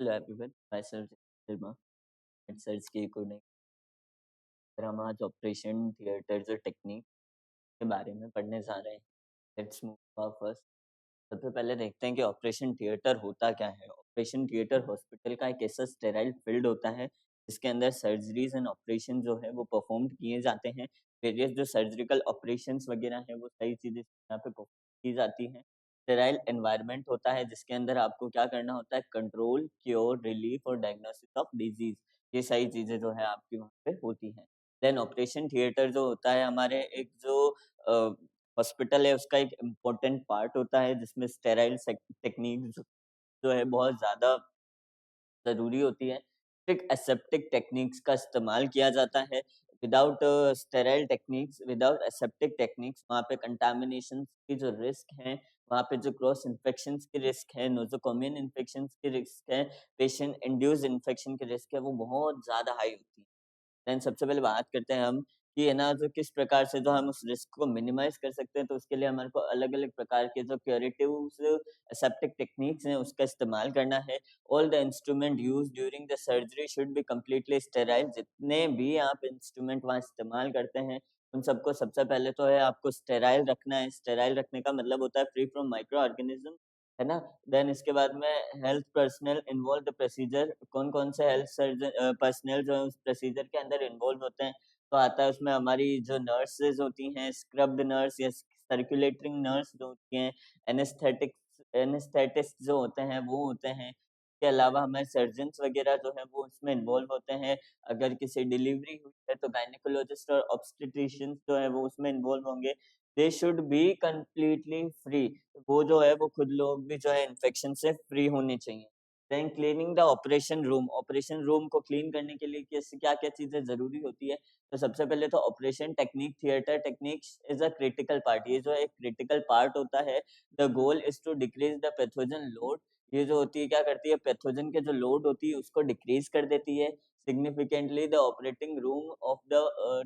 Hello everyone, myself Sharma and Search की एक और नई फिर हम आज ऑपरेशन थिएटर जो टेक्निक के बारे में पढ़ने जा रहे हैं। Let's move first. सबसे पहले देखते हैं कि ऑपरेशन थिएटर होता क्या है। ऑपरेशन थिएटर हॉस्पिटल का एक ऐसा स्टेराइल फील्ड होता है जिसके अंदर सर्जरीज एंड ऑपरेशन जो है वो परफॉर्म किए जाते हैं। वेरियस जो सर्जिकल ऑपरेशंस वगैरह हैं वो सही चीजें यहाँ पे परफॉर्म की जाती हैं। स्टेराइल एनवायरनमेंट होता है जिसके अंदर आपको क्या करना होता है, कंट्रोल, क्योर, रिलीफ और डायग्नोसिस ऑफ डिजीज। ये सारी चीजें जो है आपकी वहाँ पे होती हैं। देन ऑपरेशन थिएटर जो होता है हमारे एक जो हॉस्पिटल है उसका एक इम्पोर्टेंट पार्ट होता है जिसमें स्टेराइल टेक्निक जो है बहुत ज़्यादा ज़रूरी होती है। एक एसेप्टिक टेक्निक्स का इस्तेमाल किया जाता है। Without sterile techniques, without aseptic techniques वहाँ पे कंटामिनेशन की जो रिस्क है, वहाँ पे जो क्रॉस इन्फेक्शंस की रिस्क है, नोज़ोकोमियल इन्फेक्शंस की रिस्क है, पेशेंट इंड्यूस्ड इन्फेक्शन की रिस्क है, वो बहुत ज़्यादा हाई होती है। देन सबसे पहले बात करते हैं हम कि है ना जो किस प्रकार से जो हम उस रिस्क को मिनिमाइज कर सकते हैं, तो उसके लिए हमारे को अलग-अलग प्रकार के जो क्यूरेटिव्स एसेप्टिक टेक्निक्स हैं उसका इस्तेमाल करना है। All the instrument used during the surgery should be completely sterile. जितने भी आप इंस्ट्रूमेंट वहाँ इस्तेमाल करते हैं उन सबको सबसे पहले तो है आपको स्टेराइल रखना है। स्टेराइल रखने का मतलब होता है फ्री फ्रॉम माइक्रो ऑर्गेनिज्म, है ना? देन इसके बाद में health personnel involve the procedure. कौन-कौन से हेल्थ सर्जन पर्सनल जो है उस प्रोसीजर के अंदर इन्वॉल्व होते हैं, तो आता है उसमें हमारी जो नर्सेज़ होती हैं, स्क्रब्ड नर्स या सर्कुलेटिंग नर्स जो होती हैं, एनेस्थेटिस्ट जो होते हैं वो होते हैं। इसके अलावा हमारे सर्जन्स वगैरह जो हैं वो उसमें इन्वॉल्व होते हैं। अगर किसी डिलीवरी हुई है तो गायनेकोलॉजिस्ट और ऑब्स्टेट्रिशियंस जो है वो उसमें इन्वॉल्व होंगे। They should be completely free. वो जो है वो खुद लोग भी जो है इन्फेक्शन से फ्री होने चाहिए। Then cleaning the operation room को क्लीन करने के लिए कैसे क्या-क्या चीज़ें ज़रूरी होती है। तो सबसे पहले तो operation technique, theatre techniques is a critical part. ये जो एक क्रिटिकल पार्ट होता है। The goal is to decrease the pathogen load. ये जो होती है क्या करती है, पैथोजन के जो लोड होती है उसको डिक्रीज़ कर देती है। Significantly the operating room of the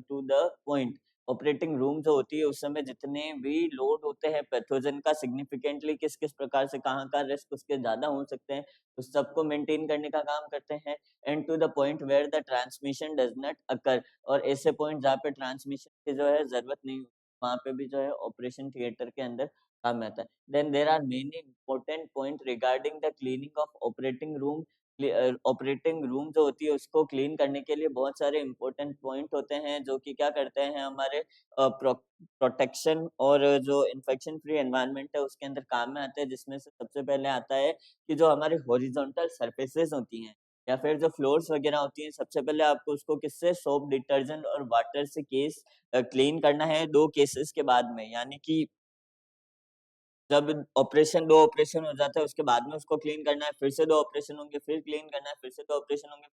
two the point. Operating room जो होती है उस समय जितने भी लोड होते हैं पैथोजन का, सिग्निफिकेंटली किस-किस प्रकार से कहाँ का रिस्क उसके ज़्यादा हो सकते हैं, उस सबको मेंटेन करने का काम करते हैं। And to the point where the transmission does not occur. और ऐसे पॉइंट जहाँ पे ट्रांसमिशन की जो है ज़रूरत नहीं होती, वहाँ पे भी जो है ऑपरेशन थिएटर के अंदर काम में आता है। Then there are many important point regarding the cleaning of operating room. Operating room जो होती है उसको क्लीन करने के लिए बहुत सारे इम्पोर्टेंट पॉइंट होते हैं जो कि क्या करते हैं हमारे प्रोटेक्शन और जो इन्फेक्शन फ्री एनवायरनमेंट है उसके अंदर काम में आते हैं, जिसमें से सबसे पहले आता है कि जो हमारी हॉरिजॉन्टल सरफेसेस होती हैं या फिर जो फ्लोर्स वगैरह होती हैं, सबसे पहले आपको उसको किससे, सोप डिटर्जेंट और वाटर से केस क्लीन करना है 2 केसेस के बाद में। यानी कि जब 2 ऑपरेशन हो जाते हैं उसके बाद में उसको क्लीन करना है, फिर से 2 ऑपरेशन होंगे, फिर क्लीन करना है, फिर से 2 ऑपरेशन होंगे।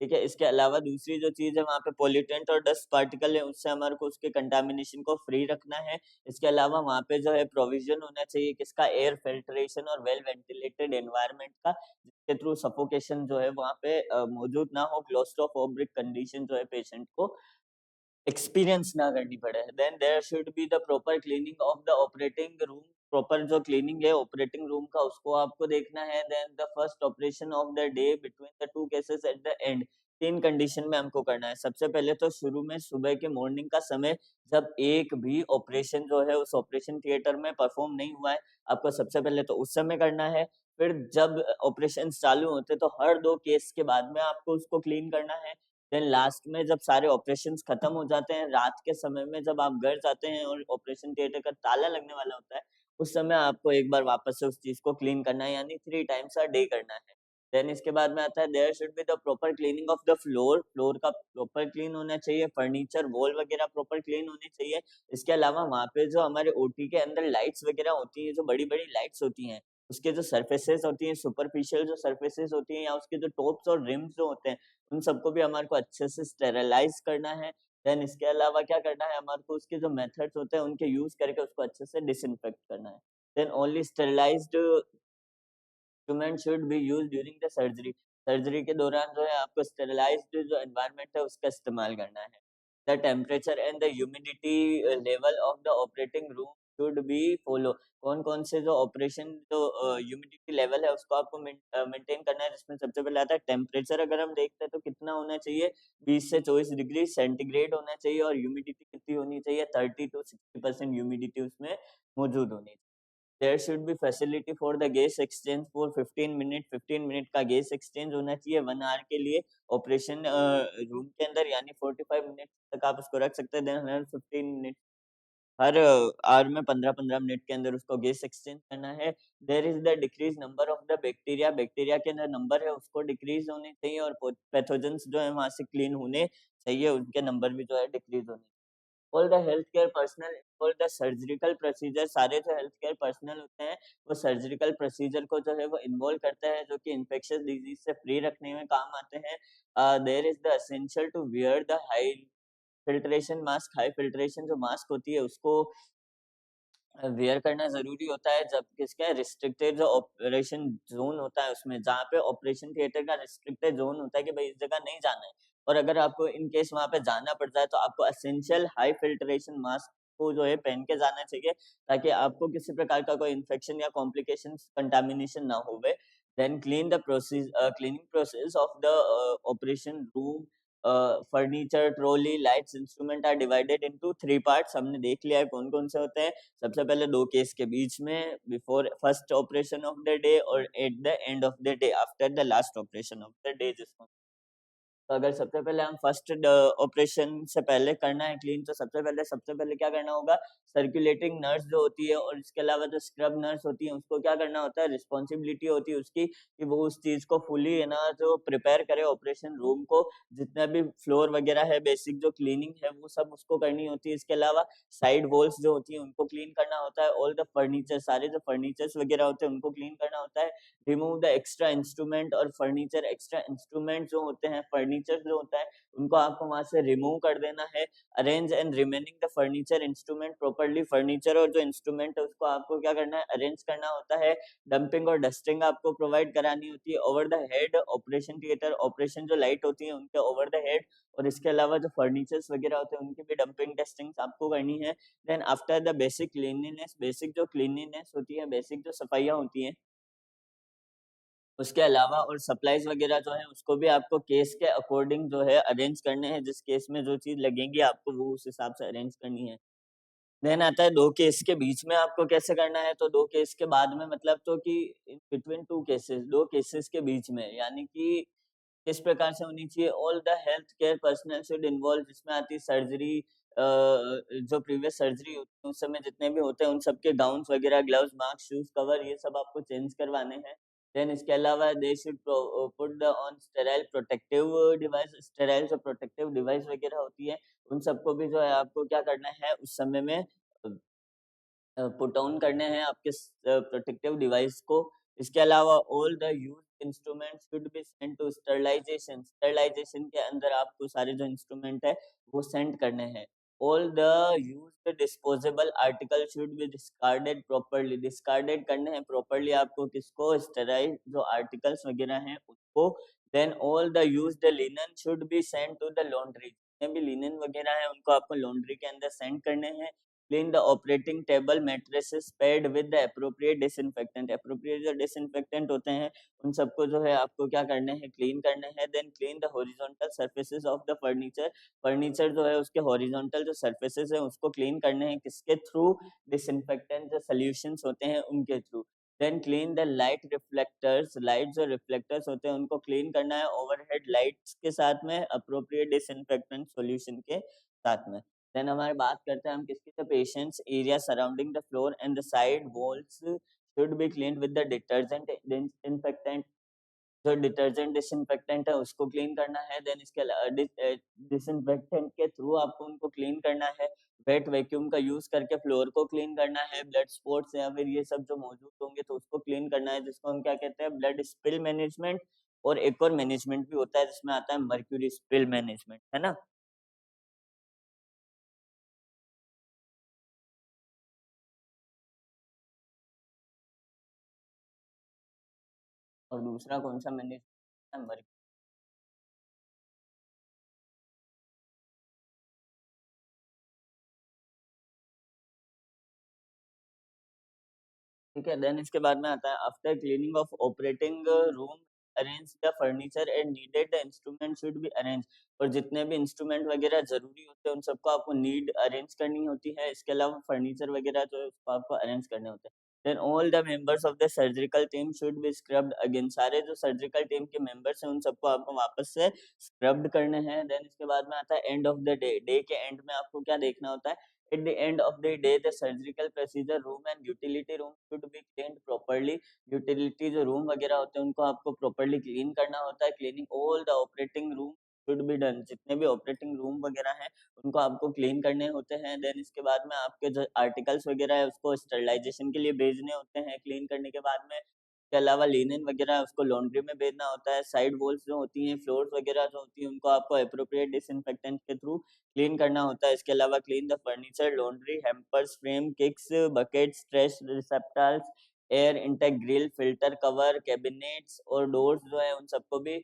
ठीक है? इसके अलावा दूसरी जो चीज़ है वहाँ पे पॉल्यूटेंट और डस्ट पार्टिकल है उससे हमारे को उसके कंटामिनेशन को फ्री रखना है। इसके अलावा वहाँ पे जो है प्रोविज़न होना चाहिए किसका, एयर फिल्ट्रेशन और वेल वेंटिलेटेड एनवायरनमेंट का, जिसके थ्रू सफोकेशन जो है वहाँ पे मौजूद ना हो, क्लॉस्ट्रोफोबिक कंडीशन जो है पेशेंट को एक्सपीरियंस ना करनी पड़े। Then there should be the proper cleaning of the operating room. Proper जो क्लीनिंग है ऑपरेटिंग रूम का उसको आपको देखना है। Then the first operation of the day between the 2 cases at the end. 3 condition में हमको करना है। सबसे पहले तो शुरू में सुबह के मॉर्निंग का समय, जब एक भी ऑपरेशन जो है उस ऑपरेशन थिएटर में परफॉर्म नहीं हुआ है, आपको सबसे पहले तो उस समय करना है। फिर जब ऑपरेशंस चालू होते हैं तो हर 2 केस के बाद में आपको उसको क्लीन करना है। देन लास्ट में जब सारे ऑपरेशंस खत्म हो जाते हैं, रात के समय में जब आप घर जाते हैं और ऑपरेशन थिएटर का ताला लगने वाला होता है, उस समय आपको एक बार वापस से उस चीज़ को क्लीन करना है, यानी 3 टाइम्स अ डे करना है। देन इसके बाद में आता है there should be the proper cleaning of the floor. Floor का प्रॉपर क्लीन होना चाहिए, फर्नीचर, वॉल वगैरह प्रॉपर क्लीन होने चाहिए। इसके अलावा वहाँ पे जो हमारे ओटी के अंदर लाइट्स वगैरह होती हैं, जो बड़ी-बड़ी लाइट्स होती हैं, उसके जो सरफेसेस होती हैं, सुपरफिशियल जो सरफेसेस होती हैं या उसके जो टॉप्स और रिम्स जो होते हैं, उन सबको भी हमारे को अच्छे से स्टेरिलाइज करना है। देन इसके अलावा क्या करना है, हमारे को उसके जो मेथड्स होते हैं उनके यूज़ करके उसको अच्छे से डिसइंफेक्ट करना है। Then only sterilized instrument should be used during the surgery. Surgery के दौरान जो है आपको स्टेरिलाइज्ड जो एनवायरनमेंट है उसका इस्तेमाल करना है। The temperature and the humidity level of the operating room should be follow. कौन-कौन से जो ऑपरेशन जो ह्यूमिडिटी लेवल है उसको आपको मेंटेन करना है, जिसमें सबसे पहले आता है टेम्परेचर। अगर हम देखते हैं तो कितना होना चाहिए, 20 से 24 डिग्री सेंटीग्रेड होना चाहिए, और ह्यूमिडिटी कितनी होनी चाहिए, 30 टू 60% ह्यूमिडिटी उसमें मौजूद होनी चाहिए। There should be facility for the gas exchange for 15 minute का गैस एक्सचेंज होना चाहिए 1 आवर के लिए ऑपरेशन रूम के अंदर, यानी 45 मिनट तक आप उसको रख सकते हैं। देन हर 15 मिनट, हर आवर में 15-15 मिनट के अंदर उसको गैस एक्सचेंज करना है। There is the decrease number of the bacteria, bacteria के अंदर नंबर है उसको डिक्रीज होने चाहिए, और पैथोजेंस जो है वहां से क्लीन होने चाहिए, उनके नंबर भी जो है डिक्रीज होने। All the health care personal, all the surgical procedure, सारे जो हेल्थ केयर पर्सनल होते हैं वो सर्जिकल प्रोसीजर को जो है वो इन्वॉल्व करते हैं, जो कि इन्फेक्शियस डिजीज से फ्री रखने में काम आते हैं। There is the essential to wear the high filtration mask, high filtration जो मास्क होती है उसको वियर करना ज़रूरी होता है, जब किसके रिस्ट्रिक्टेड जो ऑपरेशन ज़ोन होता है उसमें, जहाँ पे ऑपरेशन थिएटर का रिस्ट्रिक्टेड ज़ोन होता है कि भाई इस जगह नहीं जाना है, और अगर आपको इन केस वहाँ पे जाना पड़ जाए तो आपको एसेंशियल हाई फिल्ट्रेशन मास्क को जो है पहन के जाना चाहिए, ताकि आपको किसी प्रकार का कोई इन्फेक्शन या कॉम्प्लिकेशंस कंटामिनेशन ना होवे। Then cleaning process of the operation room, furniture, trolley, lights, instrument are divided into 3 parts. हमने देख लिया है कौन-कौन से होते हैं। सबसे पहले 2 केस के बीच में, before first operation of the day और at the end of the day, after the last operation of the day जिसको। तो अगर सबसे पहले हम फर्स्ट ऑपरेशन से पहले करना है क्लीन, तो सबसे पहले क्या करना होगा, सर्कुलेटिंग नर्स जो होती है और इसके अलावा जो स्क्रब नर्स होती है उसको क्या करना होता है, रिस्पॉन्सिबिलिटी होती है उसकी कि वो उस चीज को फुली है ना जो प्रिपेयर करे ऑपरेशन रूम को, जितना भी फ्लोर वगैरह है, बेसिक जो क्लीनिंग है वो सब उसको करनी होती है। इसके अलावा साइड वॉल्स जो होती है उनको क्लीन करना होता है, ऑल द फर्नीचर, सारे जो फर्नीचर्स वगैरह होते हैं उनको क्लीन करना होता है। रिमूव द एक्स्ट्रा इंस्ट्रूमेंट और फर्नीचर, एक्स्ट्रा इंस्ट्रूमेंट जो होते हैं, फर्नीचर जो होता है उनको आपको वहां से रिमूव कर देना है। Arrange and remaining the furniture instrument properly, furniture और जो इंस्ट्रूमेंट है उसको आपको क्या करना है, अरेंज करना होता है। डंपिंग और डस्टिंग आपको प्रोवाइड करानी होती है। Over the head operation theatre, operation जो लाइट होती है उनके ओवर द हेड, और इसके अलावा जो फर्नीचर्स वगैरह होते हैं उनकी भी डंपिंग टेस्टिंग आपको करनी है। Then after the basic cleanliness, basic जो क्लीनलीनेस होती है, बेसिक जो सफाइयाँ होती हैं उसके अलावा और सप्लाइज़ वग़ैरह जो है उसको भी आपको केस के अकॉर्डिंग जो है अरेंज करने हैं, जिस केस में जो चीज़ लगेगी आपको वो उस हिसाब से अरेंज करनी है। देन आता है 2 केस के बीच में आपको कैसे करना है, तो 2 केस के बाद में मतलब तो कि इन बिटवीन 2 केसेस, 2 केसेस के बीच में, यानी कि किस प्रकार से होनी चाहिए, all the health care personal should involve, जिसमें आती है सर्जरी, जो प्रीवियस सर्जरी होती है उस समय जितने भी होते हैं उन सबके गाउन्स वगैरह, ग्लव्स, मास्क, शूज, कवर, ये सब आपको चेंज करवाने हैं। देन इसके अलावा they should put the on sterile protective device, sterile जो प्रोटेक्टिव डिवाइस वगैरह होती है उन सबको भी जो है आपको क्या करना है उस समय में पुट ऑन करने हैं आपके प्रोटेक्टिव डिवाइस को। इसके अलावा all the used instruments should be sent to sterilization, sterilization के अंदर आपको सारे जो इंस्ट्रूमेंट है वो सेंड करने हैं। All the used disposable article should be discarded properly, discarded करने हैं प्रॉपर्ली आपको, किसको, स्टेराइल जो आर्टिकल्स वगैरह हैं उसको। Then all the used linen should be sent to the laundry, जितने भी लिनन वगैरह हैं उनको आपको लॉन्ड्री के अंदर सेंड करने हैं। Clean the operating table, mattresses paired with the appropriate disinfectant, appropriate जो disinfectant होते हैं उन सबको जो है आपको क्या करने हैं, क्लीन करने हैं। Then clean the horizontal surfaces of the furniture, furniture जो है उसके हॉरिजॉन्टल जो सर्फेसेस है उसको क्लीन करने हैं, किसके थ्रू, डिसइंफेक्टेंट जो सॉल्यूशंस होते हैं उनके थ्रू। Then clean the light reflectors, light जो रिफ्लेक्टर्स होते हैं उनको क्लीन करना है ओवरहेड लाइट्स के साथ में, अप्रोप्रिएट डिसइंफेक्टेंट सॉल्यूशन के साथ में। देन हमारी बात करते हैं हम किसकी, तो patients area surrounding the floor and the side walls should be cleaned with the detergent disinfectant, जो डिटर्जेंट डिसइंफेक्टेंट है उसको क्लीन करना है। देन इसके डिसइंफेक्टेंट के थ्रू आपको उनको क्लीन करना है। वेट वैक्यूम का यूज करके फ्लोर को क्लीन करना है। ब्लड स्पॉट्स या फिर ये सब जो मौजूद होंगे तो उसको क्लीन करना है, जिसको हम क्या कहते हैं, ब्लड स्पिल मैनेजमेंट। और एक और मैनेजमेंट भी होता है जिसमें आता है मर्क्यूरी स्पिल मैनेजमेंट, है ना। और दूसरा कौन सा मैनेजमेंट है, ठीक है, देन इसके बाद में आता है after cleaning of operating room arrange the furniture and needed the instrument should be arrange. और जितने भी इंस्ट्रूमेंट वगैरह ज़रूरी होते हैं उन सबको आपको नीड अरेंज करनी होती है। इसके अलावा फर्नीचर वगैरह जो है उसको आपको अरेंज करने होते हैं। Then all the members of the surgical team should be scrubbed again. सारे जो सर्जिकल टीम के मेंबर्स हैं उन सबको आपको वापस से स्क्रब्ड करने हैं। देन इसके बाद में आता है and of the day. Day के एंड में आपको क्या देखना होता है? At the end of the day, the surgical procedure room and utility room should be cleaned properly. Utility जो रूम वगैरह होते हैं उनको आपको प्रॉपर्ली क्लीन करना होता है। Cleaning all the operating room should be done. जितने भी ऑपरेटिंग रूम वगैरह हैं उनको आपको क्लीन करने होते हैं। देन इसके बाद में आपके जो आर्टिकल्स वगैरह है उसको स्टरलाइजेशन के लिए भेजने होते हैं क्लीन करने के बाद में। के अलावा लिनन वगैरह उसको लॉन्ड्री में भेजना होता है। साइड वॉल्स जो होती हैं, फ्लोर्स वगैरह जो होती हैं उनको आपको एप्रोप्रिएट डिसइंफेक्टेंट के थ्रू क्लीन करना होता है। इसके अलावा clean the furniture, laundry, hampers, frame, kicks, buckets, trash receptors, air intake grill, filter cover, cabinets और डोर्स जो है उन सबको भी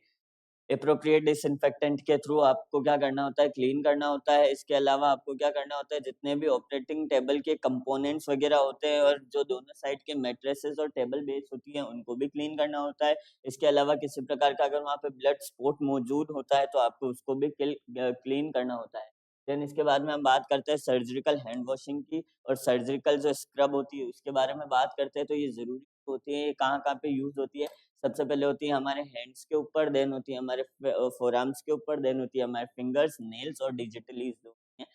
एप्रोप्रिएट डिसइंफेक्टेंट के थ्रू आपको क्या करना होता है? क्लीन करना होता है। इसके अलावा आपको क्या करना होता है? जितने भी ऑपरेटिंग टेबल के कंपोनेंट्स वगैरह होते हैं और जो दोनों साइड के मैट्रेसेस और टेबल बेस होती हैं उनको भी क्लीन करना होता है। इसके अलावा किसी प्रकार का अगर वहाँ पे ब्लड स्पॉट मौजूद होता है तो आपको उसको भी क्लीन करना होता है। देन इसके बाद में हम बात करते हैं सर्जिकल हैंड वॉशिंग की और सर्जिकल जो स्क्रब होती है उसके बारे में बात करते हैं। तो ये ज़रूरी होती है, ये कहाँ-कहाँ पे यूज़ होती है? सबसे पहले होती है हमारे हैंड्स के ऊपर, देन होती है हमारे फोरआर्म्स के ऊपर, देन होती है हमारे फिंगर्स, नेल्स और डिजिटलीज जो होती हैं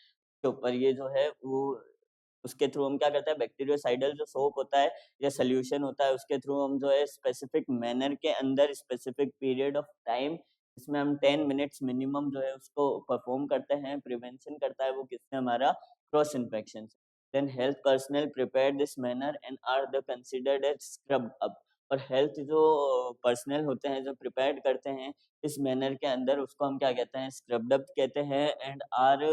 के ऊपर। ये जो है वो उसके थ्रू हम क्या करते हैं? बैक्टीरियोसाइडल जो सोप होता है या सॉल्यूशन होता है उसके थ्रू हम जो है स्पेसिफिक मैनर के अंदर स्पेसिफिक पीरियड ऑफ टाइम इसमें हम 10 मिनट्स मिनिमम जो है उसको परफॉर्म करते हैं। प्रिवेंशन करता है वो किससे? हमारा क्रॉस इन्फेक्शन से। Then health personnel prepare this manner and are the considered as scrub up. और हेल्थ जो पर्सनल होते हैं जो प्रिपेयर्ड करते हैं इस मैनर के अंदर उसको हम क्या कहते हैं? स्क्रब्ड अप कहते हैं। And are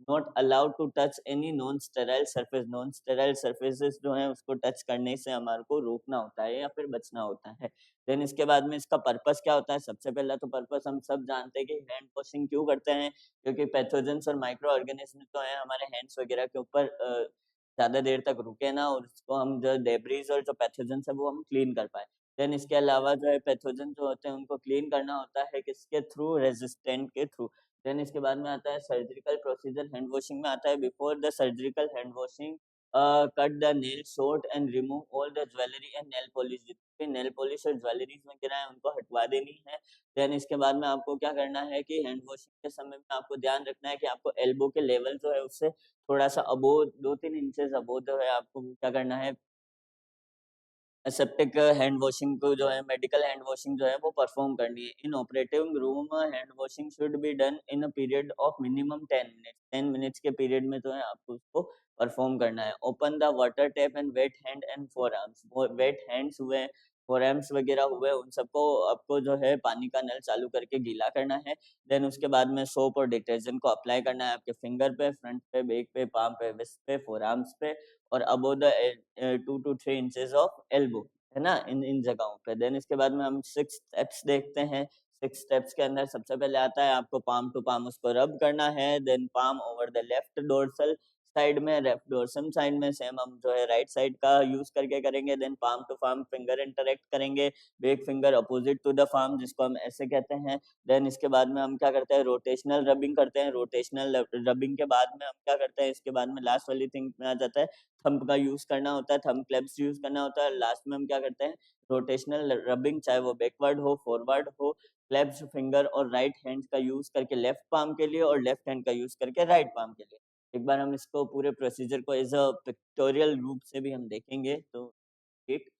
not allowed to touch any non sterile surface. Non sterile surfaces जो हैं उसको टच करने से हमारे को रोकना होता है या फिर बचना होता है। देन इसके बाद में इसका पर्पस क्या होता है? सबसे पहला तो पर्पस हम सब जानते हैं कि हैंड वॉशिंग क्यों करते हैं? क्योंकि पैथोजेंस और माइक्रो ऑर्गेनिज्म जो हैं हमारे हैंड्स वगैरह के ऊपर ज़्यादा देर तक रुके ना और उसको हम जो डेब्रिस और जो पैथोजेंस है वो हम क्लीन कर पाएँ। देन इसके अलावा जो है पैथोजन जो होते हैं उनको क्लीन करना होता है किसके थ्रू? रेजिस्टेंट के थ्रू। देन इसके बाद में आता है सर्जिकल प्रोसीजर हैंड वॉशिंग में आता है। Before the surgical hand washing cut the nail short and remove all the jewellery and nail polish. जितनी भी नेल पॉलिश और ज्वेलरीज वगैरह हैं उनको हटवा देनी है। देन इसके बाद में आपको क्या करना है कि हैंड वॉशिंग के समय में आपको ध्यान रखना है कि आपको एल्बो के लेवल जो है उससे थोड़ा-सा अबोव 2-3 इंचेस अबोव जो है आपको क्या करना है? सेप्टिक हैंड वॉशिंग को जो है मेडिकल हैंड वॉशिंग जो है वो परफॉर्म करनी है। In operating room hand washing should be done in a period of minimum 10 minutes. 10 minutes के पीरियड में जो है आपको उसको परफॉर्म करना है। Open the water tap and wet hand and forearms. वो वेट हैंड्स हुए, फोरआर्म्स वगैरह हुए उन सबको आपको जो है पानी का नल चालू करके गीला करना है। देन उसके बाद में सोप और डिटर्जेंट को अप्लाई करना है आपके फिंगर पे, फ्रंट पे, बैक पे, पाम पे, रिस्ट पे, फोरआर्म्स पे और above the 2 to 3 inches of elbow, है ना? इन इन जगहों पे। देन इसके बाद में हम 6 स्टेप्स देखते हैं। 6 स्टेप्स के अंदर सबसे पहले आता है आपको पाम टू पाम उसको रब करना है। Then palm over the left dorsal side में, लेफ्ट डोर्सम साइड में सेम हम जो है राइट साइड का यूज़ करके करेंगे। Then palm to palm finger interact करेंगे। Back finger opposite to the palm जिसको हम ऐसे कहते हैं। देन इसके बाद में हम क्या करते हैं? रोटेशनल रबिंग करते हैं। रोटेशनल रबिंग के बाद में हम क्या करते हैं? इसके बाद में लास्ट वाली थिंग में आ जाता है थंब का यूज़ करना होता है, थंब क्लैप्स यूज़ करना होता है। लास्ट में हम क्या करते हैं? रोटेशनल रबिंग, चाहे वो बैकवर्ड हो, फॉरवर्ड हो, क्लैप्स फिंगर और राइट हैंड का यूज़ करके लेफ्ट पाम के लिए और लेफ्ट हैंड का यूज़ करके राइट पाम के लिए। एक बार हम इसको पूरे प्रोसीजर को एज़ अ पिक्टोरियल रूप से भी हम देखेंगे तो ठीक।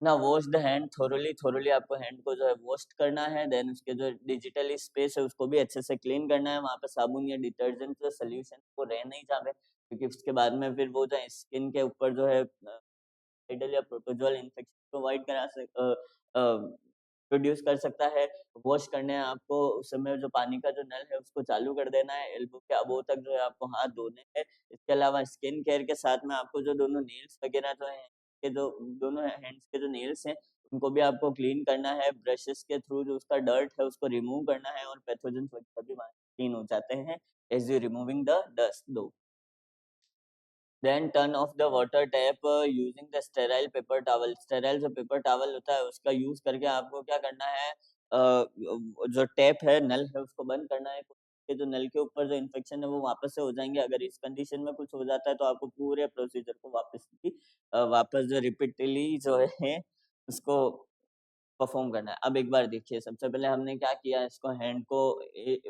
ना wash the hand thoroughly. Thoroughly आपको हैंड को जो है वॉश करना है। देन उसके जो डिजिटली स्पेस है उसको भी अच्छे से क्लीन करना है। वहाँ पे साबुन या डिटर्जेंट जो सॉल्यूशन वो रह नहीं जावे क्योंकि उसके बाद में फिर वो जो है स्किन के ऊपर जो है वायरल या प्रोटोजोअल इन्फेक्शन प्रोवाइड करा प्रोड्यूस कर सकता है। वॉश करने आपको उस समय जो पानी का जो नल है उसको चालू कर देना है। एल्बो के अबोव तक जो है आपको हाथ धोने हैं। इसके अलावा स्किन केयर के साथ में आपको जो दोनों नेल्स वगैरह जो हैं के जो दोनों हैंड्स के जो नेल्स हैं उनको भी आपको क्लीन करना है। ब्रशेस के थ्रू जो उसका डर्ट है उसको रिमूव करना है और पैथोजेंस वगैरह भी वहाँ क्लीन हो जाते हैं as you removing the dust दो। Then turn off the water tap using the sterile paper towel. Sterile जो पेपर टॉवल होता है उसका यूज करके आपको क्या करना है, जो टैप है, नल है, उसको बंद करना है। कि जो नल के ऊपर जो इन्फेक्शन है वो वापस से हो जाएंगे। अगर इस कंडीशन में कुछ हो जाता है तो आपको पूरे प्रोसीजर को वापस जो रिपीटली जो है उसको परफॉर्म करना है। अब एक बार देखिए, सबसे पहले हमने क्या किया, इसको हैंड को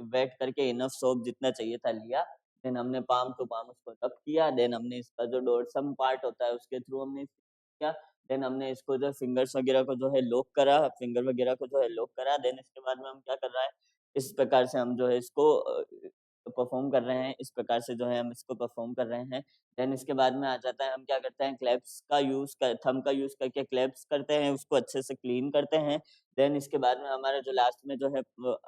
वेट करके इनफ सोप जितना चाहिए था लिया। देन हमने पाम टू पाम उसको रब किया। देन हमने इसका जो डोर्सम पार्ट होता है उसके थ्रू हमने किया। देन हमने इसको जो फिंगर्स वगैरह को जो है लॉक करा, फिंगर वगैरह को जो है लॉक करा। देन इसके बाद में हम क्या कर रहा है, इस प्रकार से हम जो है इसको परफॉर्म कर रहे हैं। इस प्रकार से जो है हम इसको परफॉर्म कर रहे हैं। देन इसके बाद में आ जाता है, हम क्या करते हैं, क्लैप्स का यूज कर, थंब का यूज करके क्लैप्स करते हैं, उसको अच्छे से क्लीन करते हैं। देन इसके बाद में हमारा जो लास्ट में जो है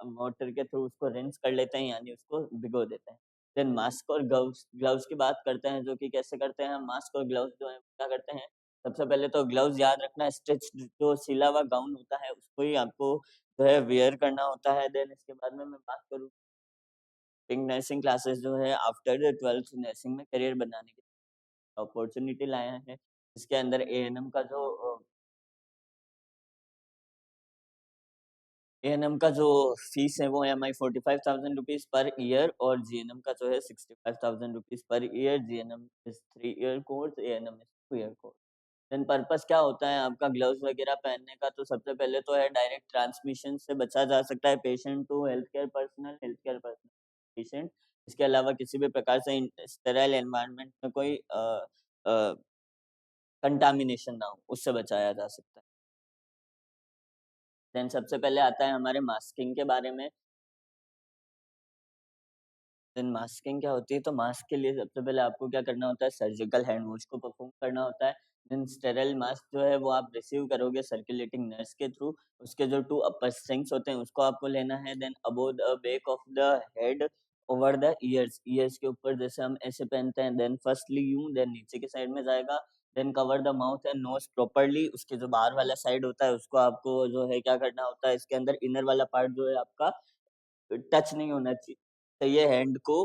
मोटर के थ्रू उसको रिंस कर लेते हैं, यानी उसको भिगो देते हैं। देन मास्क और ग्लव्स ग्लव्स की बात करते हैं, जो कि कैसे करते हैं हम। मास्क और ग्लव्स जो है क्या करते हैं, सबसे पहले तो ग्लव्स याद रखना, स्टिच जो सिला हुआ गाउन होता है उसको ही आपको जो है वियर करना होता है। देन इसके बाद में मैं बात करूँ, पिंक नर्सिंग क्लासेस जो है आफ्टर 12th नर्सिंग में करियर बनाने की अपॉर्चुनिटी लाया है। इसके अंदर एएनएम का जो एएनएम का जो फीस है वो M I 45,000 rupees per year, और जीएनएम का जो है 65,000 rupees per year. GNM is 3 year course, ANM is 2 year course. Then purpose क्या होता है आपका ग्लव्स वगैरह पहनने का, तो सबसे पहले तो है डायरेक्ट ट्रांसमिशन से बचा जा सकता है patient to health care personnel, health care personnel patient. इसके अलावा किसी भी प्रकार से स्टेराइल एनवायरनमेंट में कोई कंटामिनेशन ना हो, उससे बचाया जा सकता है। देन सबसे पहले आता है हमारे मास्किंग के बारे में। देन मास्किंग क्या होती है, तो मास्क के लिए सबसे पहले आपको क्या करना होता है, सर्जिकल हैंड वॉश को परफॉर्म करना होता है। देन स्टेराइल मास्क जो है वो आप रिसीव करोगे सर्कुलेटिंग नर्स के थ्रू। उसके जो 2 अपर स्ट्रिंग्स होते हैं उसको आपको लेना है। Then above the back of the head, over the ears, ears के ऊपर जैसे हम ऐसे पहनते हैं। देन फर्स्टली यूं, देन नीचे के साइड में जाएगा। Then cover the mouth and nose properly. उसके जो बाहर वाला साइड होता है उसको आपको जो है क्या करना होता है, इसके अंदर इनर वाला पार्ट जो है आपका टच नहीं होना चाहिए हैंड को।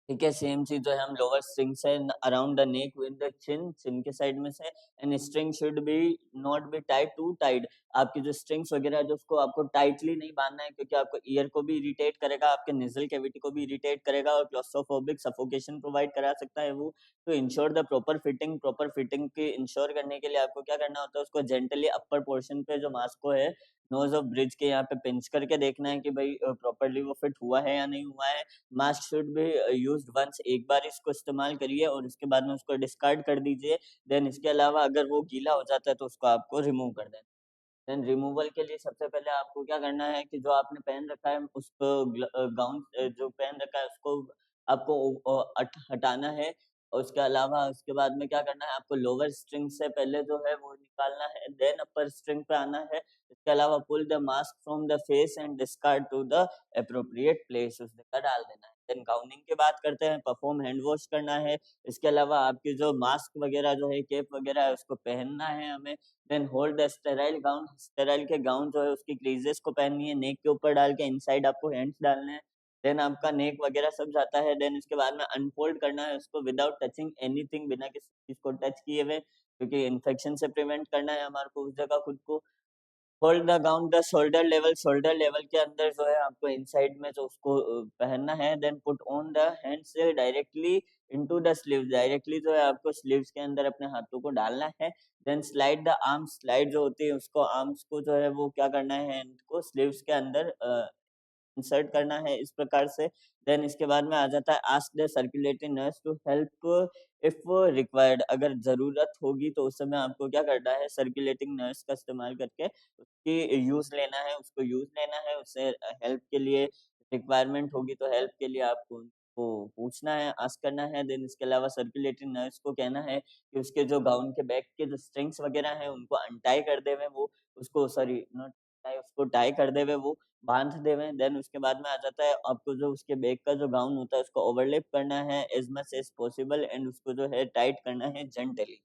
ठीक है, सेम चीज जो है हम लोअर स्ट्रिंग से around the neck with the chin, chin के साइड में से। And string should be not be tight too tight. आपकी जो स्ट्रिंग्स वगैरह है जो उसको आपको टाइटली नहीं बांधना है, क्योंकि आपको ईयर को भी इरिटेट करेगा, आपके नेजल कैविटी को भी इरिटेट करेगा और क्लॉस्ट्रोफोबिक सफोकेशन प्रोवाइड करा सकता है वो। तो इंश्योर द प्रॉपर फिटिंग की इंश्योर करने के लिए आपको क्या करना होता है, उसको जेंटली अपर पोर्शन पे जो मास्क को है नोज ऑफ ब्रिज के यहाँ पे पिंच करके देखना है कि भाई प्रॉपरली वो फिट हुआ है या नहीं हुआ है। Mask should be used once, एक बार इसको इस्तेमाल करिए और उसके बाद में उसको डिस्कार्ड कर दीजिए। देन इसके अलावा अगर वो गीला हो जाता है तो उसको आपको रिमूव कर देना। देन रिमूवल के लिए सबसे पहले आपको क्या करना है कि जो आपने पहन रखा है उसको गाउन जो पहन रखा है उसको आपको हटाना है। और उसके अलावा उसके बाद में क्या करना है, आपको लोअर स्ट्रिंग से पहले जो है वो निकालना है, देन अपर स्ट्रिंग पे आना है। इसके अलावा pull the mask from the face and discard to the appropriate place, उस जगह डाल देना है। देन गाउनिंग की बात करते हैं, परफॉर्म हैंड वॉश करना है। इसके अलावा आपकी जो मास्क वगैरह जो है, कैप वगैरह है, उसको पहनना है हमें। Then hold the sterile gown, sterile के गाउन जो है उसकी क्रीजेस को पहननी है, नेक के ऊपर डाल के इनसाइड आपको हैंड्स डालने हैं। देन आपका नेक वगैरह सब जाता है। देन इसके बाद में अनफोल्ड करना है उसको विदाउट टचिंग एनीथिंग, बिना किसी चीज को टच किए हुए, क्योंकि इन्फेक्शन से प्रिवेंट करना है हमारे को उस जगह खुद को। Hold the gown the shoulder level, shoulder level के अंदर जो है आपको इनसाइड में जो उसको पहनना है। Then put on the hands directly into the sleeves, directly जो है आपको स्लीव्स के अंदर अपने हाथों को डालना है। Then slide the arms, slide जो होती है उसको आर्म्स को जो है वो क्या करना है, हैंड को स्लीव्स के अंदर इंसर्ट करना है इस प्रकार से। देन इसके बाद में आ जाता है ask the circulating nurse to help if required, अगर ज़रूरत होगी तो उस समय आपको क्या करना है, सर्कुलेटिंग नर्स का इस्तेमाल करके उसकी यूज़ लेना है, उसको यूज़ लेना है, उससे हेल्प के लिए रिक्वायरमेंट होगी तो हेल्प के लिए आपको उनको पूछना है, आस्क करना है। देन इसके अलावा सर्कुलेटिंग नर्स को कहना है कि उसके जो गाउन के बैक के जो स्ट्रिंग्स वगैरह हैं उनको अनटाई कर देवें, वो उसको सॉरी नॉट टाई, उसको टाई कर देवें, वो बाँध देवें। देन उसके बाद में आ जाता है आपको जो उसके बैक का जो गाउन होता है उसको ओवरलैप करना है as much as possible, and उसको जो है टाइट करना है जेंटली।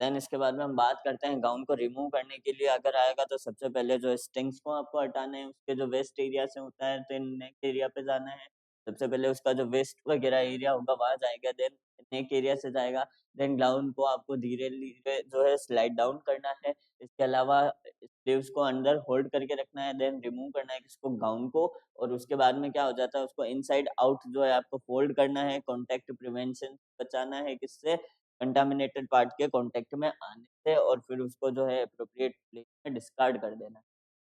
देन इसके बाद में हम बात करते हैं गाउन को रिमूव करने के लिए अगर आएगा तो सबसे पहले जो स्ट्रिंग्स को आपको हटाना है, उसके जो वेस्ट एरिया से होता है तो नेक एरिया पे जाना है। सबसे पहले उसका जो वेस्ट वगैरह एरिया होगा वहाँ जाएगा, देन नेक एरिया से जाएगा, देन गाउन को आपको धीरे-धीरे जो है स्लाइड डाउन करना है। इसके अलावा स्लीव्स को अंदर होल्ड करके रखना है, देन रिमूव करना है इसको गाउन को, और उसके बाद में क्या हो जाता है उसको इनसाइड आउट जो है आपको फोल्ड करना है, कॉन्टैक्ट प्रिवेंशन बचाना है किससे? कंटामिनेटेड पार्ट के कॉन्टैक्ट में आने से, और फिर उसको जो है एप्रोप्रिएट प्लेस में डिस्कार्ड कर देना है।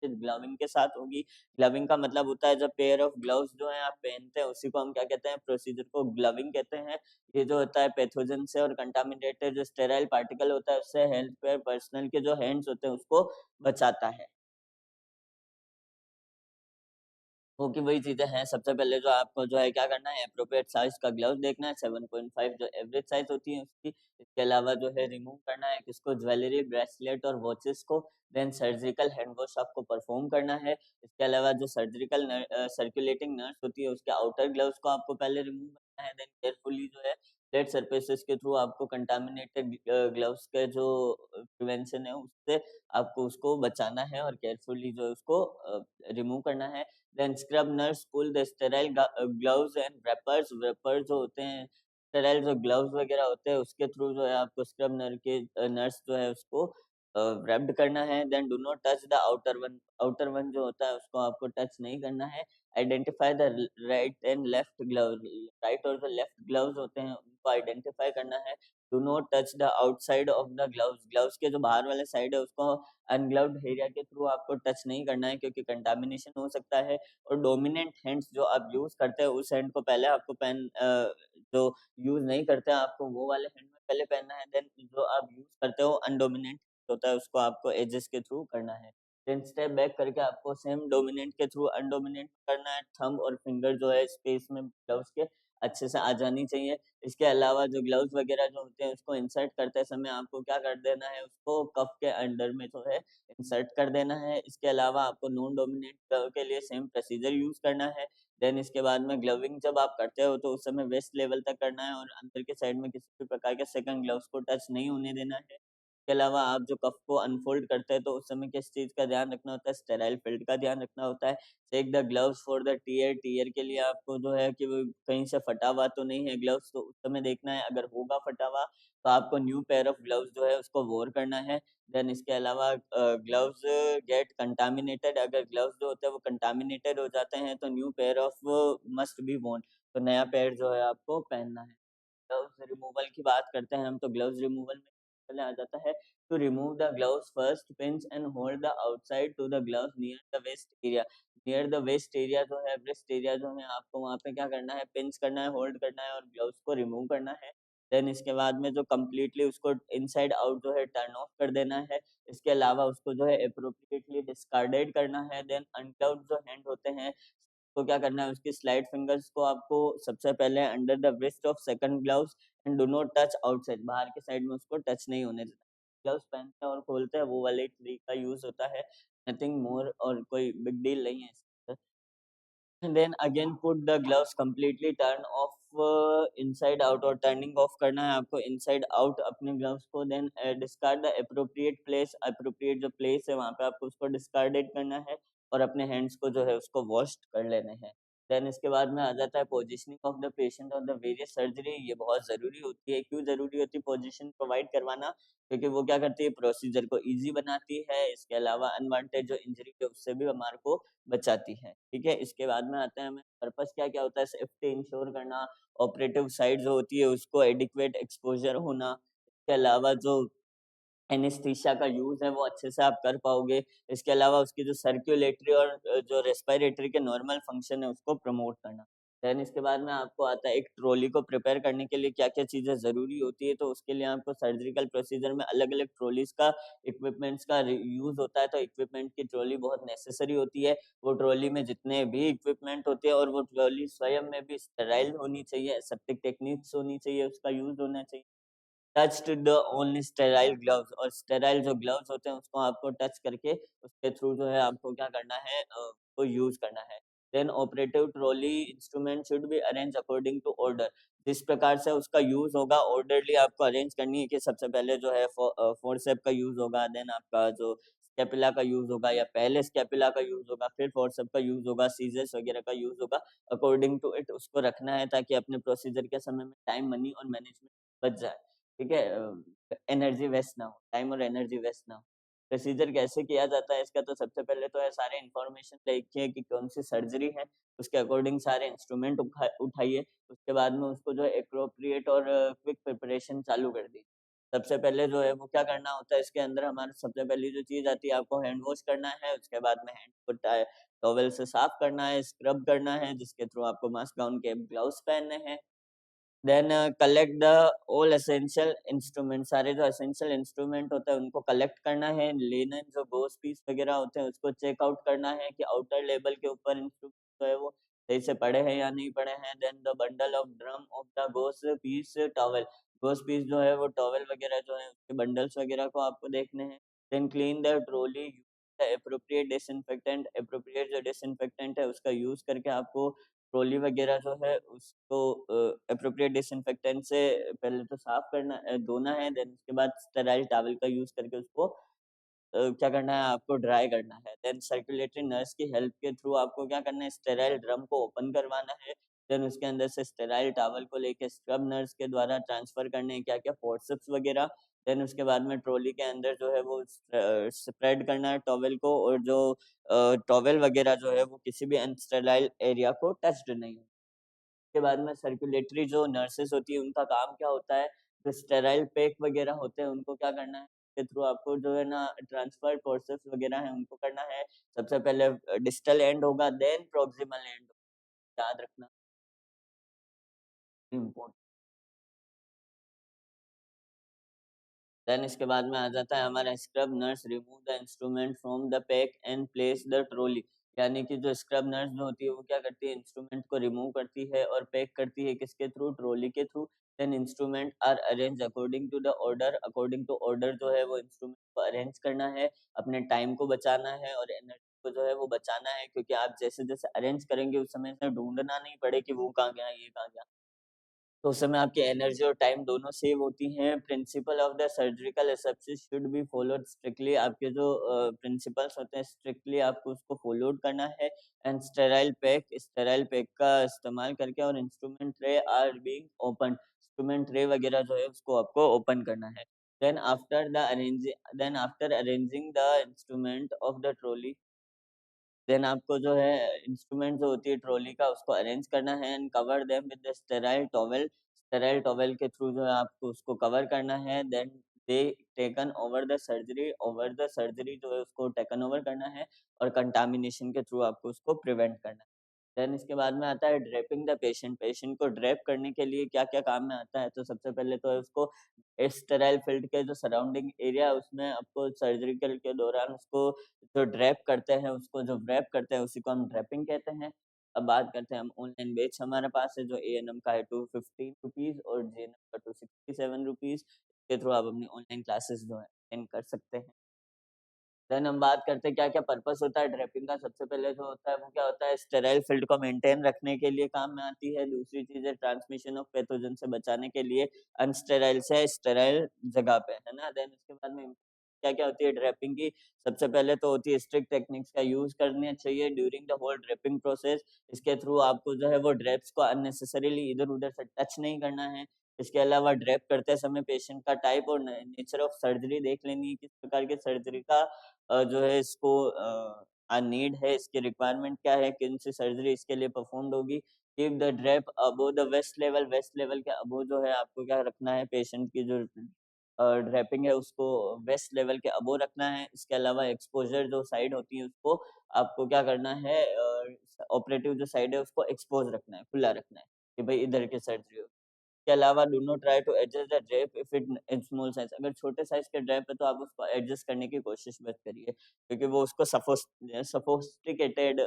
फिर ग्लविंग के साथ होगी। ग्लविंग का मतलब होता है जो पेयर ऑफ ग्लव्स जो हैं आप पहनते हैं उसी को हम क्या कहते हैं? प्रोसीजर को ग्लविंग कहते हैं। ये जो होता है पैथोजन से और कंटामिनेटेड जो स्टेराइल पार्टिकल होता है उससे हेल्थ केयर पर्सनल के जो हैंड्स होते हैं उसको बचाता है। वो की वही चीज़ें हैं, सबसे पहले जो आपको जो है क्या करना है, एप्रोप्रिएट साइज़ का ग्लव्स देखना है, 7.5 जो एवरेज साइज़ होती है उसकी। इसके अलावा जो है रिमूव करना है किसको, ज्वेलरी, ब्रेसलेट और वॉचेस को। देन सर्जिकल हैंड वॉश आपको परफॉर्म करना है। इसके अलावा जो सर्कुलेटिंग नर्स होती है उसके आउटर ग्लव्स को आपको पहले रिमूव करना है, देन केयरफुली जो है फ्लैट सरफेसेस के थ्रू आपको कंटामिनेटेड ग्लव्स के जो प्रिवेंशन है उससे आपको उसको बचाना है और केयरफुली जो है उसको रिमूव करना है। Then scrub nurse pull the sterile gloves and wrappers, wrapper जो होते हैं स्टेराइल जो ग्लव्स वगैरह होते हैं उसके थ्रू जो है आपको स्क्रब नर्स जो है उसको रैप्ड करना है। Then do not touch the outer one, outer one जो होता है उसको आपको टच नहीं करना है। Identify the right and left glove, right और जो लेफ्ट ग्लव्स होते हैं उनको आइडेंटिफाई करना है। Do not touch the outside of the gloves, gloves के जो बाहर वाले साइड है उसको अनग्लव्ड एरिया के थ्रू आपको टच नहीं करना है क्योंकि कंटामिनेशन हो सकता है। और डोमिनेंट हैंड्स जो आप यूज़ करते हैं उस हैंड को पहले आपको जो यूज़ नहीं करते हैं आपको वो वाले हैंड में पहले पहनना है। देन जो आप यूज़ करते हो अनडोमिनेंट होता है उसको आपको एजेस के थ्रू करना है। देन स्टेप बैक करके आपको सेम डोमिनेंट के थ्रू अनडोमिनेंट करना है। थंब और फिंगर जो है स्पेस में ग्लव्स के अच्छे से आ जानी चाहिए। इसके अलावा जो ग्लव्स वगैरह जो होते हैं उसको इंसर्ट करते समय आपको क्या कर देना है, उसको कफ के अंडर में जो है इंसर्ट कर देना है। इसके अलावा आपको नॉन डोमिनेंट ग्लव के लिए सेम प्रोसीजर यूज़ करना है। देन इसके बाद में ग्लविंग जब आप करते हो तो उस समय वेस्ट लेवल तक करना है और अंदर के साइड में किसी भी प्रकार के सेकंड ग्लव्स को टच नहीं होने देना है। इसके अलावा आप जो कफ को अनफोल्ड करते हैं तो उस समय किस चीज़ का ध्यान रखना होता है, स्टेराइल फील्ड का ध्यान रखना होता है। Check the gloves for the tear, tear के लिए आपको जो है कि वो कहीं से फटा हुआ तो नहीं है ग्लव्स, तो उस समय देखना है। अगर होगा फटा हुआ तो आपको न्यू पेयर ऑफ ग्लव्स जो है उसको वॉर करना है। देन इसके अलावा ग्लव्स गेट कंटामिनेटेड, अगर ग्लव्स जो होते हैं वो कंटामिनेटेड हो जाते हैं तो new pair of must be Warne, तो नया पेयर जो है आपको पहनना है। ग्लव्स रिमूवल की बात करते हैं हम, तो ग्लव्स रिमूवल में पहले आ जाता है to remove the gloves first pinch and hold the outside to the gloves near the waist area. Near the waist area जो है, ब्रेस्ट एरिया जो है आपको वहाँ पे क्या करना है, पिंच करना है, होल्ड करना है और ग्लव्स को रिमूव करना है। देन इसके बाद में जो कंप्लीटली उसको इनसाइड आउट जो है टर्न ऑफ कर देना है। इसके अलावा उसको जो है एप्रोप्रिएटली डिस्कार्डेड करना है। देन अनग्लव्ड जो हैंड होते हैं तो क्या करना है, उसकी स्लाइड फिंगर्स को आपको सबसे पहले under the wrist of second gloves and do not touch outside, बाहर के साइड में उसको टच नहीं होने देना। ग्लव्स पहनते हैं और खोलते हैं वो वाले तरीका यूज़ होता है, नथिंग मोर, और कोई बिग डील नहीं है इसमें। Then again put the gloves completely turn off inside out, और टर्निंग ऑफ करना है आपको इनसाइड आउट अपने ग्लव्स को। Then discard the appropriate place, appropriate जो प्लेस है वहाँ पे आपको उसको डिस्कार्डेड करना है और अपने हैंड्स को जो है उसको वॉश कर लेने हैं। देन इसके बाद में आ जाता है positioning of the patient on the various surgery. ये बहुत ज़रूरी होती है। क्यों ज़रूरी होती है पोजीशन प्रोवाइड करवाना? क्योंकि वो क्या करती है, प्रोसीजर को ईज़ी बनाती है। इसके अलावा अनवांटेड जो इंजरी है उससे भी हमारे को बचाती है। ठीक है? इसके बाद में आते हैं हमें पर्पस क्या-क्या होता है, सेफ्टी इंश्योर करना, ऑपरेटिव साइट जो होती है उसको एडिक्वेट एक्सपोज़र होना, इसके अलावा जो एनेस्थीसिया का यूज़ है वो अच्छे से आप कर पाओगे। इसके अलावा उसकी जो सर्कुलेटरी और जो रेस्पिरेटरी के नॉर्मल फंक्शन है उसको प्रमोट करना। देन इसके बाद में आपको आता है एक ट्रॉली को प्रिपेयर करने के लिए क्या-क्या चीज़ें ज़रूरी होती है, तो उसके लिए आपको सर्जिकल प्रोसीजर में अलग-अलग ट्रॉलीज़ का इक्विपमेंट्स का रि यूज़ होता है, तो इक्विपमेंट की ट्रॉली बहुत नेसेसरी होती है। वो ट्रॉली में जितने भी इक्विपमेंट होते हैं और वो ट्रॉली स्वयं में भी स्टेराइल होनी चाहिए, एसेप्टिक टेक्निक्स होनी चाहिए, उसका यूज़ होना चाहिए। Touch to the only sterile gloves, और स्टेराइल जो ग्लव्स होते हैं उसको आपको टच करके उसके थ्रू जो है आपको क्या करना है, उसको यूज़ करना है। Then operative trolley instrument should be arrange according to order. जिस प्रकार से उसका यूज़ होगा ऑर्डरली आपको अरेंज करनी है कि सबसे पहले जो है फ़ोर्सेप का यूज़ होगा, देन आपका जो स्कैपुला का यूज़ होगा या पहले स्कैपुला का यूज़ होगा, फिर फोर्सेप का यूज़ होगा, सीज़र्स वगैरह का यूज़ होगा। अकॉर्डिंग टू इट उसको रखना है ताकि अपने प्रोसीजर के समय में टाइम, मनी और मैनेजमेंट बच जाए, ठीक है? एनर्जी वेस्ट ना हो, टाइम और एनर्जी वेस्ट ना हो। प्रोसीजर कैसे किया जाता है इसका, तो सबसे पहले तो है सारे इन्फॉर्मेशन देखिए कि कौन-सी सर्जरी है, उसके अकॉर्डिंग सारे इंस्ट्रूमेंट उठाइए, उसके बाद में उसको जो है एप्रोप्रिएट और क्विक प्रिपरेशन चालू कर दी। सबसे पहले जो है वो क्या करना होता है इसके अंदर, हमारा सबसे पहली जो चीज़ आती है, आपको हैंड वॉश करना है, उसके बाद में हैंड को टॉवेल से साफ करना है, स्क्रब करना है, जिसके थ्रू आपको मास्क, गाउन, कैप, ग्लव्स पहनने हैं। Then collect the all essential instrument, सारे जो एसेंशियल इंस्ट्रूमेंट होते हैं उनको कलेक्ट करना है। लेनन जो गोस पीस वगैरह होते हैं उसको चेक आउट करना है कि आउटर लेवल के ऊपर इंस्ट्रूमेंट जो है वो सही से पड़े हैं या नहीं पड़े हैं। Then the bundle of drum of the gauze piece towel, gauze piece जो है वो टॉवेल वगैरह जो है उसके बंडल्स वगैरह को आपको देखने हैं। Then clean the trolley, appropriate disinfectant, appropriate जो डिसइंफेक्टेंट है उसका यूज करके आपको ट्रॉली वगैरह जो है उसको एप्रोप्रिएट डिसइंफेक्टेंट से पहले तो साफ करना, धोना है। देन उसके बाद स्टेराइल टॉवल का यूज करके उसको क्या करना है, आपको ड्राई करना है। देन सर्कुलेटरी नर्स की हेल्प के थ्रू आपको क्या करना है, स्टेराइल ड्रम को ओपन करवाना है। देन उसके अंदर से स्टेराइल टॉवल को लेके स्क्रब नर्स के द्वारा ट्रांसफर करने हैं, क्या क्या फोर्सेप्स वगैरह। देन उसके बाद में ट्रॉली के अंदर जो है वो स्प्रेड करना है टॉवल को, और जो टॉवल वगैरह जो है वो किसी भी अनस्टेराइल एरिया को टच्ड नहीं हो। के बाद में सर्कुलेटरी जो नर्सेस होती है उनका काम क्या होता है, जो स्टेराइल पैक वगैरह होते हैं उनको क्या करना है, के थ्रू आपको जो है ना ट्रांसफर प्रोसेस वगैरह है उनको करना है। सबसे पहले डिस्टल एंड होगा, देन प्रॉक्सिमल एंड, याद रखना इम्पोर्टेंट। देन इसके बाद में आ जाता है हमारा scrub nurse, remove the instrument from the pack and place the trolley. यानी कि जो स्क्रब नर्स जो होती है वो क्या करती है, इंस्ट्रूमेंट को रिमूव करती है और पैक करती है, किसके थ्रू, ट्रॉली के through. Then instrument are arrange according to the order, according to order जो है वो इंस्ट्रूमेंट को अरेंज करना है, अपने टाइम को बचाना है और एनर्जी को जो है वो बचाना है, क्योंकि आप जैसे जैसे अरेंज करेंगे उस समय से ढूंढना नहीं पड़े कि वो कहाँ गया, ये कहाँ गया। तो उस समय आपकी एनर्जी और टाइम दोनों सेव होती हैं। Principle of the surgical asepsis should be followed strictly, आपके जो प्रिंसिपल्स होते हैं स्ट्रिक्टली आपको उसको फॉलोड करना है। एंड स्टेराइल पैक का इस्तेमाल करके और instrument tray are being open, instrument tray वगैरह जो है उसको आपको ओपन करना है। Then after arranging the instrument of the trolley, then आपको जो है इंस्ट्रूमेंट जो होती है ट्रॉली का उसको अरेंज करना है and cover them with the sterile towel के थ्रू जो है आपको उसको कवर करना है। Then they taken over the surgery जो है उसको टेकन ओवर करना है और कंटामिनेशन के थ्रू आपको उसको प्रिवेंट करना है। देन इसके बाद में आता है ड्रेपिंग द पेशेंट, पेशेंट को ड्रेप करने के लिए क्या क्या काम में आता है, तो सबसे पहले तो है उसको स्टेराइल फील्ड के जो सराउंडिंग एरिया है उसमें आपको सर्जिकल के दौरान उसको जो ड्रैप करते हैं, उसको जो व्रैप करते हैं उसी को हम ड्रैपिंग कहते हैं। अब बात करते हैं हम ऑनलाइन बैच हमारे पास है जो एएनएम का है ₹215 और जेएनएम का ₹267। के थ्रू आप अपनी ऑनलाइन क्लासेस जो है अटेंड कर सकते हैं। देन हम बात करते हैं क्या-क्या पर्पस होता है ड्रेपिंग का। सबसे पहले जो होता है वो क्या होता है, स्टेराइल फील्ड को मेंटेन रखने के लिए काम में आती है। दूसरी चीज़ है ट्रांसमिशन ऑफ पैथोजन से बचाने के लिए अनस्टेराइल से स्टेराइल जगह पे, है ना? देन उसके बाद में क्या-क्या होती है ड्रेपिंग की। सबसे पहले तो होती है स्ट्रिक्ट टेक्निक्स का यूज़ करने चाहिए during the whole draping process. इसके थ्रू आपको जो है वो ड्रेप्स को अननेसेसरीली इधर-उधर से टच नहीं करना है। इसके अलावा ड्रेप करते समय पेशेंट का टाइप और नेचर ऑफ सर्जरी देख लेनी है, किस प्रकार की सर्जरी का जो है इसको नीड है, इसकी रिक्वायरमेंट क्या है, कौन सी सर्जरी इसके लिए परफॉर्म्ड होगी। Keep the drape above the waist level के अबोव जो है आपको क्या रखना है, पेशेंट की जो ड्रेपिंग है उसको वेस्ट लेवल के अबोव रखना है। इसके अलावा एक्सपोज़र जो साइड होती है उसको आपको क्या करना है, ऑपरेटिव जो साइड है उसको एक्सपोज़ रखना है, खुला रखना है कि भई इधर की सर्जरी हो। के अलावा do not try to adjust the drape if it in small size, अगर छोटे साइज के ड्रेप है तो आप उसको एडजस्ट करने की कोशिश मत करिए, क्योंकि वो उसको सफोस्टिकेटेड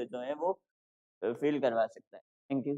जो है वो फील करवा सकता है। Thank you.